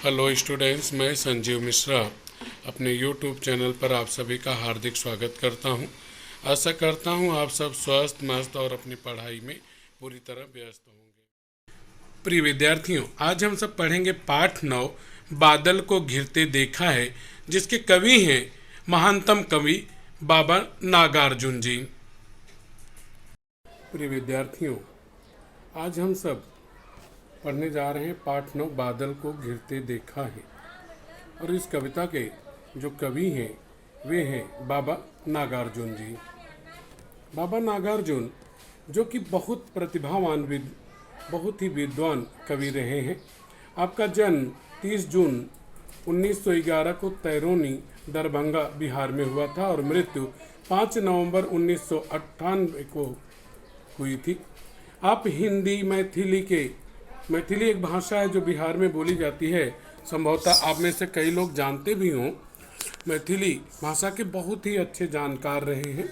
Hello students, मैं संजीव मिश्रा अपने YouTube channel पर आप सभी का हार्दिक स्वागत करता हूं। आशा करता हूं आप सब स्वस्थ मस्त और अपनी पढ़ाई में पूरी तरह व्यस्त होंगे। प्रिय विद्यार्थियों, आज हम सब पढ़ेंगे पाठ 9 बादल को घिरते देखा है, जिसके कवि हैं महानतम कवि बाबा नागार्जुन जी। प्रिय विद्यार्थियों, आज हम सब पढ़ने जा रहे हैं पाठ 9 बादल को घिरते देखा है। और इस कविता के जो कवि हैं वे हैं बाबा नागार्जुन जी। बाबा नागार्जुन जो कि बहुत प्रतिभावान बहुत ही विद्वान कवि रहे हैं। आपका जन्म 30 जून 1911 को तैरोनी दरभंगा बिहार में हुआ था और मृत्यु 5 नवंबर 1998 को हुई थी। आप हिंदी मैथिली एक भाषा है जो बिहार में बोली जाती है। संभवतः आप में से कई लोग जानते भी हों। मैथिली भाषा के बहुत ही अच्छे जानकार रहे हैं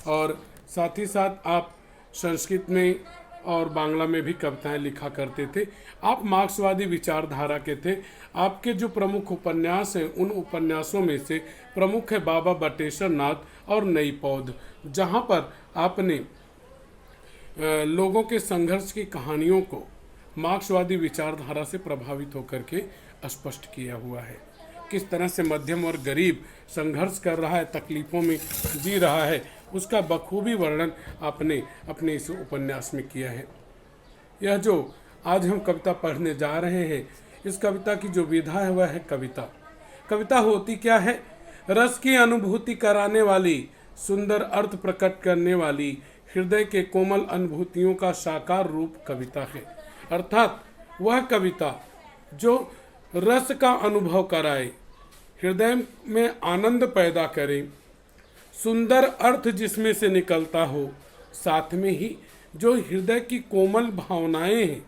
और साथ ही साथ आप संस्कृत में और बांग्ला में भी कविताएं लिखा करते थे। आप मार्क्सवादी विचारधारा के थे। आपके जो प्रमुख उपन्यास हैं उन उपन्यासों में से प्रमुख है बाबा बटेश्वर नाथ और नई पौध, जहाँ पर आपने लोगों के संघर्ष की कहानियों को मार्क्सवादी विचारधारा से प्रभावित होकर के स्पष्ट किया हुआ है। किस तरह से मध्यम और गरीब संघर्ष कर रहा है, तकलीफ़ों में जी रहा है, उसका बखूबी वर्णन आपने अपने इस उपन्यास में किया है। यह जो आज हम कविता पढ़ने जा रहे हैं, इस कविता की जो विधा है वह है कविता। कविता होती क्या है? रस की अनुभूति कराने वाली, सुंदर अर्थ प्रकट करने वाली, हृदय के कोमल अनुभूतियों का साकार रूप कविता है। अर्थात वह कविता जो रस का अनुभव कराए, हृदय में आनंद पैदा करे, सुंदर अर्थ जिसमें से निकलता हो, साथ में ही जो हृदय की कोमल भावनाएं हैं,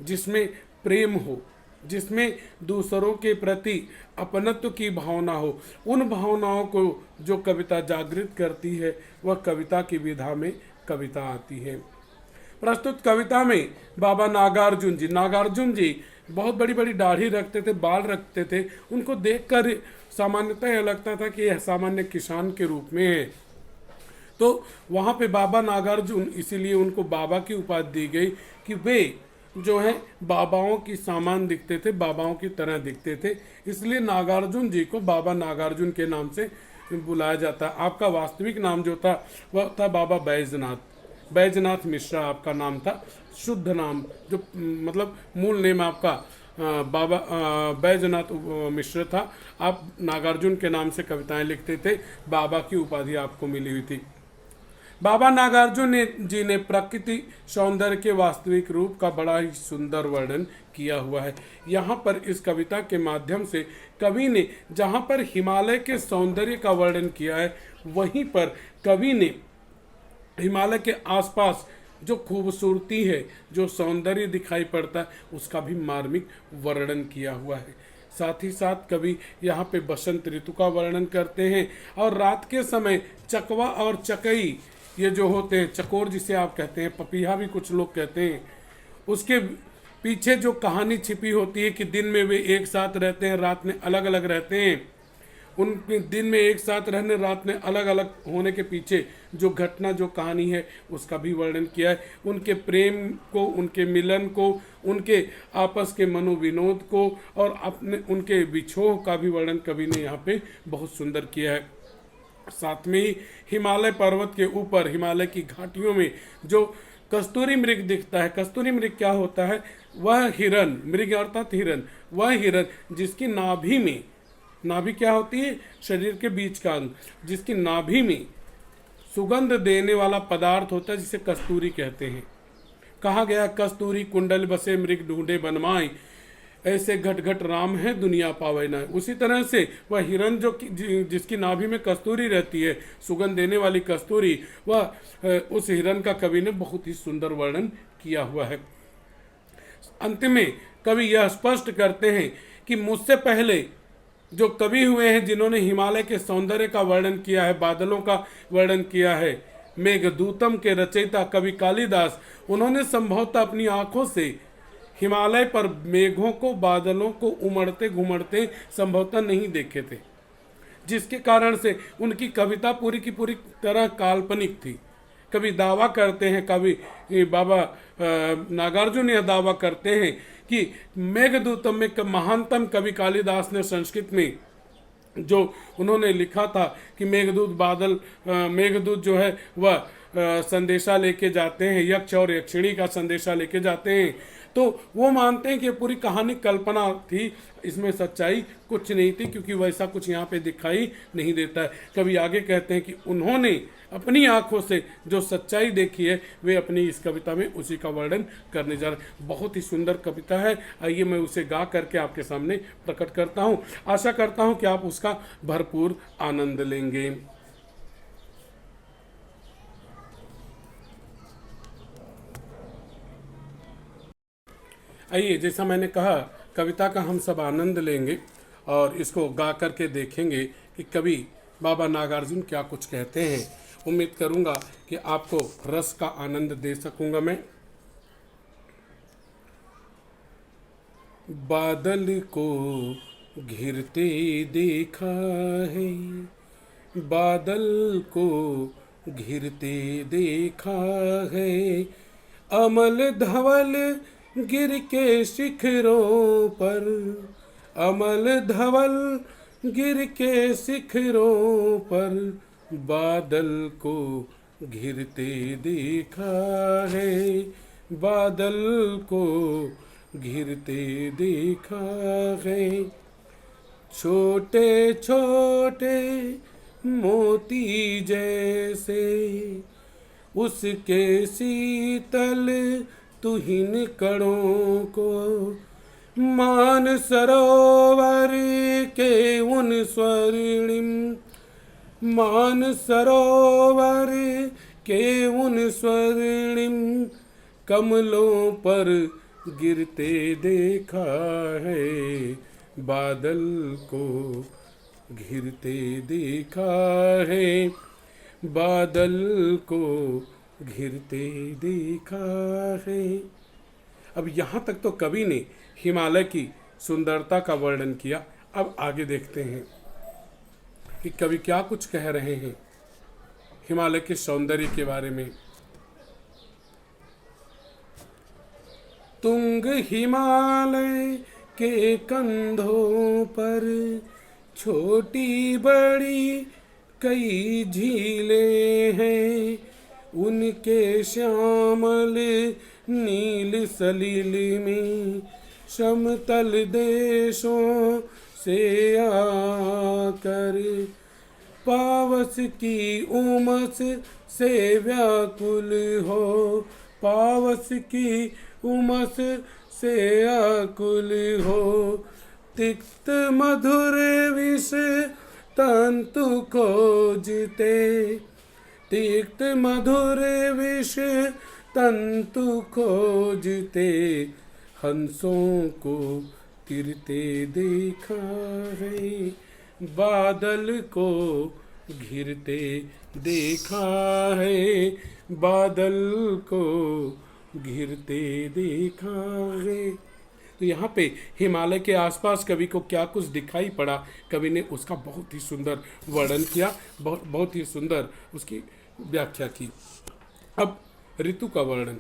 जिसमें प्रेम हो, जिसमें दूसरों के प्रति अपनत्व की भावना हो, उन भावनाओं को जो कविता जागृत करती है वह कविता की विधा में कविता आती है। प्रस्तुत कविता में बाबा नागार्जुन जी बहुत बड़ी बड़ी दाढ़ी रखते थे, बाल रखते थे। उनको देखकर सामान्यतः यह लगता था कि यह सामान्य किसान के रूप में है। तो वहाँ पे बाबा नागार्जुन, इसीलिए उनको बाबा की उपाधि दी गई कि वे जो है बाबाओं की सामान दिखते थे, बाबाओं की तरह दिखते थे। इसलिए नागार्जुन जी को बाबा नागार्जुन के नाम से बुलाया जाता है। आपका वास्तविक नाम जो था वह था बाबा बैजनाथ मिश्रा आपका नाम था। शुद्ध नाम जो मतलब मूल नेम आपका बाबा बैजनाथ मिश्र था। आप नागार्जुन के नाम से कविताएं लिखते थे। बाबा की उपाधि आपको मिली हुई थी। बाबा नागार्जुन जी ने प्रकृति सौंदर्य के वास्तविक रूप का बड़ा ही सुंदर वर्णन किया हुआ है। यहाँ पर इस कविता के माध्यम से कवि ने जहाँ पर हिमालय के सौंदर्य का वर्णन किया है, वहीं पर कवि ने हिमालय के आसपास जो खूबसूरती है, जो सौंदर्य दिखाई पड़ता है, उसका भी मार्मिक वर्णन किया हुआ है। साथ ही साथ कवि यहाँ पे बसंत ऋतु का वर्णन करते हैं और रात के समय चकवा और चकई, ये जो होते हैं, चकोर जिसे आप कहते हैं, पपीहा भी कुछ लोग कहते हैं, उसके पीछे जो कहानी छिपी होती है कि दिन में वे एक साथ रहते हैं, रात में अलग अलग रहते हैं। उनके दिन में एक साथ रहने, रात में अलग अलग होने के पीछे जो घटना, जो कहानी है, उसका भी वर्णन किया है। उनके प्रेम को, उनके मिलन को, उनके आपस के मनोविनोद को और अपने उनके विछोह का भी वर्णन कवि ने यहाँ पे बहुत सुंदर किया है। साथ में ही हिमालय पर्वत के ऊपर, हिमालय की घाटियों में जो कस्तूरी मृग दिखता है। कस्तूरी मृग क्या होता है? वह हिरन, मृग अर्थात हिरन, वह हिरन जिसकी नाभि क्या होती है? शरीर के बीच का अंग, जिसकी नाभि में सुगंध देने वाला पदार्थ होता है, जिसे कस्तूरी कहते हैं। कहा गया, कस्तूरी कुंडल बसे मृग ढूंढे बनमाई, ऐसे घट घट राम है दुनिया पावे ना। उसी तरह से वह हिरन जिसकी नाभि में कस्तूरी रहती है, सुगंध देने वाली कस्तूरी, वह उस हिरन का कवि ने बहुत ही सुंदर वर्णन किया हुआ है। अंत में कवि यह स्पष्ट करते हैं कि मुझसे पहले जो कवि हुए हैं, जिन्होंने हिमालय के सौंदर्य का वर्णन किया है, बादलों का वर्णन किया है, मेघदूतम के रचयिता कवि कालिदास, उन्होंने संभवतः अपनी आंखों से हिमालय पर मेघों को, बादलों को उमड़ते घुमड़ते संभवतः नहीं देखे थे, जिसके कारण से उनकी कविता पूरी की पूरी तरह काल्पनिक थी। कभी दावा करते हैं, कभी बाबा नागार्जुन यह दावा करते हैं कि मेघदूतम में महानतम कवि कालिदास ने संस्कृत में जो उन्होंने लिखा था कि मेघदूत जो है वह संदेशा लेके जाते हैं, यक्ष और यक्षिणी का संदेशा लेके जाते हैं, तो वो मानते हैं कि पूरी कहानी कल्पना थी, इसमें सच्चाई कुछ नहीं थी, क्योंकि वैसा कुछ यहाँ पे दिखाई नहीं देता है। कभी आगे कहते हैं कि उन्होंने अपनी आंखों से जो सच्चाई देखी है वे अपनी इस कविता में उसी का वर्णन करने जा रहे हैं। बहुत ही सुंदर कविता है, आइए मैं उसे गा करके आपके सामने प्रकट करता हूँ। आशा करता हूँ कि आप उसका भरपूर आनंद लेंगे। आइए, जैसा मैंने कहा, कविता का हम सब आनंद लेंगे और इसको गा करके देखेंगे कि कवि बाबा नागार्जुन क्या कुछ कहते हैं। उम्मीद करूंगा कि आपको रस का आनंद दे सकूंगा मैं। बादल को घिरते देखा है, बादल को घिरते देखा है, अमल धवल गिर के शिखरों पर, अमल धवल गिर के शिखरों पर, बादल को घिरते देखा है, बादल को घिरते देखा है। छोटे छोटे मोती जैसे उसके शीतल तुहिन कणों को, मान सरोवर के उन स्वर्णिम, मान सरोवर के उन स्वर्णिम कमलों पर गिरते देखा है, बादल को घिरते देखा है, बादल को घिरते देखा है। अब यहाँ तक तो कवि ने हिमालय की सुंदरता का वर्णन किया। अब आगे देखते हैं कि कवि क्या कुछ कह रहे हैं हिमालय के सौंदर्य के बारे में। तुंग हिमालय के कंधों पर छोटी बड़ी कई झीलें हैं, उनके श्यामल नील सलिल में समतल देशों से आकर पावस की उमस से व्याकुल हो, पावस की उमस से आकुल हो, तिक्त मधुर विष तंतु खोजते, तिक्त मधुर विष तंतु खोजते, हंसों को तिरते देखा है, बादल को घिरते देखा है, बादल को घिरते देखा है। तो यहाँ पे हिमालय के आसपास कवि को क्या कुछ दिखाई पड़ा, कवि ने उसका बहुत ही सुंदर वर्णन किया, बहुत ही सुंदर उसकी व्याख्या की। अब ऋतु का वर्णन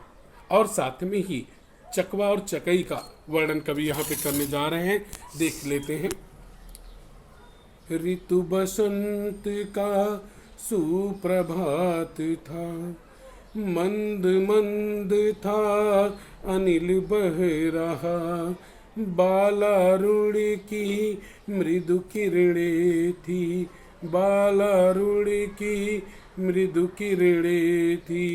और साथ में ही चकवा और चकई का वर्णन कवि यहाँ पे करने जा रहे हैं, देख लेते हैं। ऋतु बसंत का सुप्रभात था, मंद मंद था अनिल बह रहा, बालारुण की मृदु किरणें थी, बालारुण की मृदु किरणें थी,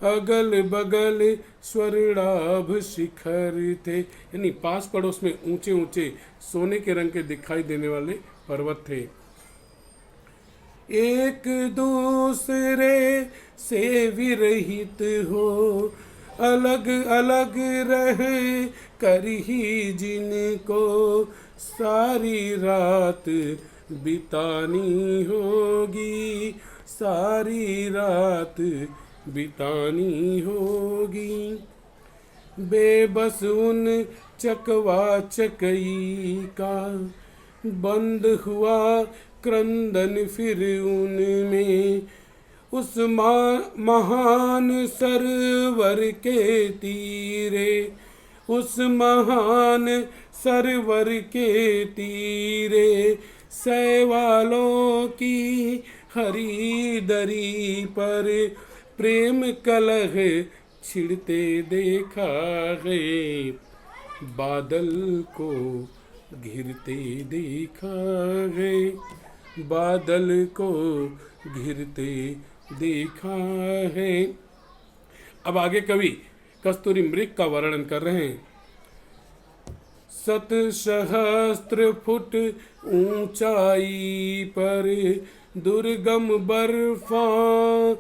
अगल बगल स्वर्णाभ शिखर थे, यानी पास पड़ोस में ऊंचे ऊंचे सोने के रंग के दिखाई देने वाले पर्वत थे। एक दूसरे से विरहित हो, अलग अलग रह कर ही जिनको सारी रात बितानी होगी, सारी रात बितानी होगी। बेबस उन चकवा चकई का, बंद हुआ क्रंदन फिर उनमें। उस महान सरवर के तीरे, उस महान सरवर के तीरे, सैवालों की हरी दरी पर प्रेम कलह छिड़ते देखा है। बादल को घिरते देखा है, बादल को घिरते देखा है। अब आगे कवि कस्तूरी मृग का वर्णन कर रहे हैं। 7 सहस्त्र फुट ऊंचाई पर दुर्गम बर्फानी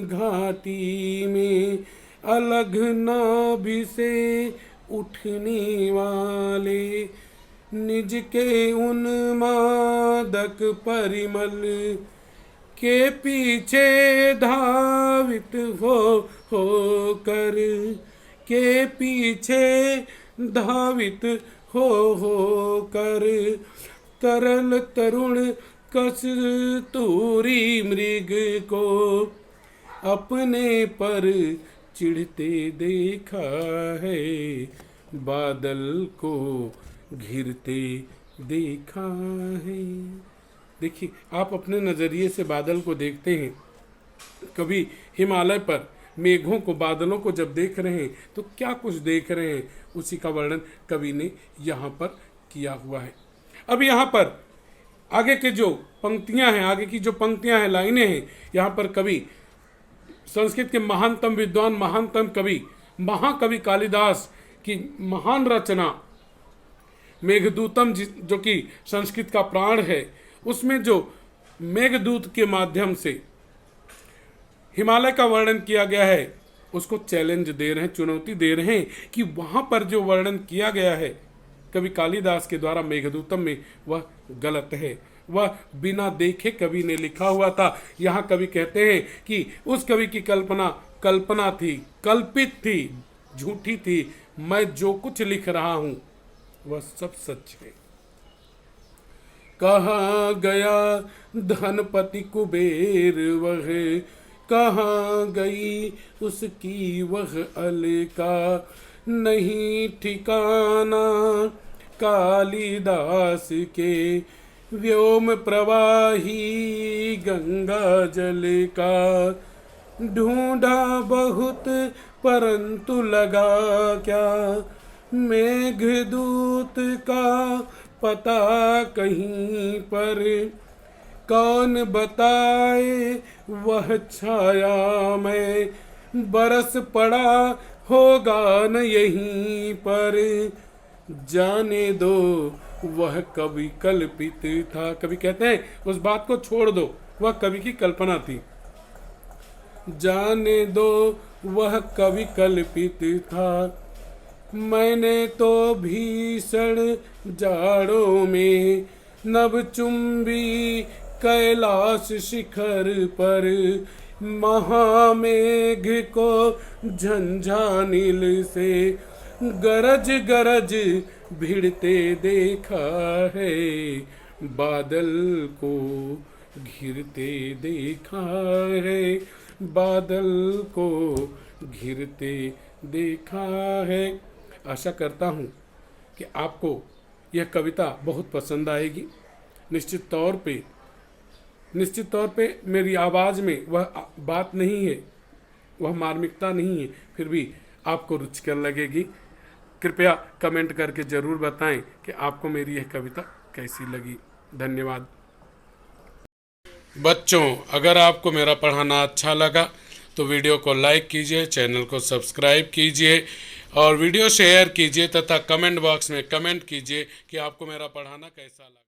घाटी में, अलग नाभि से उठने वाले निज के उन्मादक परिमल के पीछे धावित हो कर, के पीछे धावित हो कर, तरल तरुण कस्तूरी मृग को अपने पर चिढ़ते देखा है। बादल को घिरते देखा है। देखिए, आप अपने नज़रिए से बादल को देखते हैं। कभी हिमालय पर मेघों को, बादलों को जब देख रहे हैं तो क्या कुछ देख रहे हैं, उसी का वर्णन कवि ने यहाँ पर किया हुआ है। अब यहाँ पर आगे के जो पंक्तियाँ हैं, आगे की जो पंक्तियाँ हैं, लाइनें हैं, यहाँ पर कवि संस्कृत के महानतम विद्वान, महानतम कवि, महाकवि कालिदास की महान रचना मेघदूतम, जो कि संस्कृत का प्राण है, उसमें जो मेघदूत के माध्यम से हिमालय का वर्णन किया गया है, उसको चैलेंज दे रहे हैं, चुनौती दे रहे हैं कि वहां पर जो वर्णन किया गया है कवि कालिदास के द्वारा मेघदूतम में, वह गलत है, वह बिना देखे कवि ने लिखा हुआ था। यहाँ कवि कहते हैं कि उस कवि की कल्पना थी, कल्पित थी, झूठी थी। मैं जो कुछ लिख रहा हूं वह सब सच है। कहाँ गया धनपति कुबेर वह, कहाँ गई उसकी वह अलका, नहीं ठिकाना कालिदास के व्योम प्रवाही गंगा जल का। ढूंढा बहुत परंतु लगा क्या, मेघदूत का पता कहीं पर, कौन बताए वह छाया में, बरस पड़ा होगा न यहीं पर, जाने दो वह कवि कल्पित था। कवि कहते हैं उस बात को छोड़ दो, वह कवि की कल्पना थी। जाने दो वह कवि कल्पित था, मैंने तो भीषण जाड़ों में नभचुंबी कैलाश शिखर पर, महामेघ को झंझानील से गरज गरज भिड़ते देखा है। बादल को घिरते देखा है, बादल को घिरते देखा है। आशा करता हूँ कि आपको यह कविता बहुत पसंद आएगी। निश्चित तौर पे मेरी आवाज़ में वह बात नहीं है, वह मार्मिकता नहीं है, फिर भी आपको रुचिकर लगेगी। कृपया कमेंट करके ज़रूर बताएं कि आपको मेरी यह कविता कैसी लगी। धन्यवाद। बच्चों, अगर आपको मेरा पढ़ाना अच्छा लगा तो वीडियो को लाइक कीजिए, चैनल को सब्सक्राइब कीजिए और वीडियो शेयर कीजिए तथा कमेंट बॉक्स में कमेंट कीजिए कि आपको मेरा पढ़ाना कैसा लगा।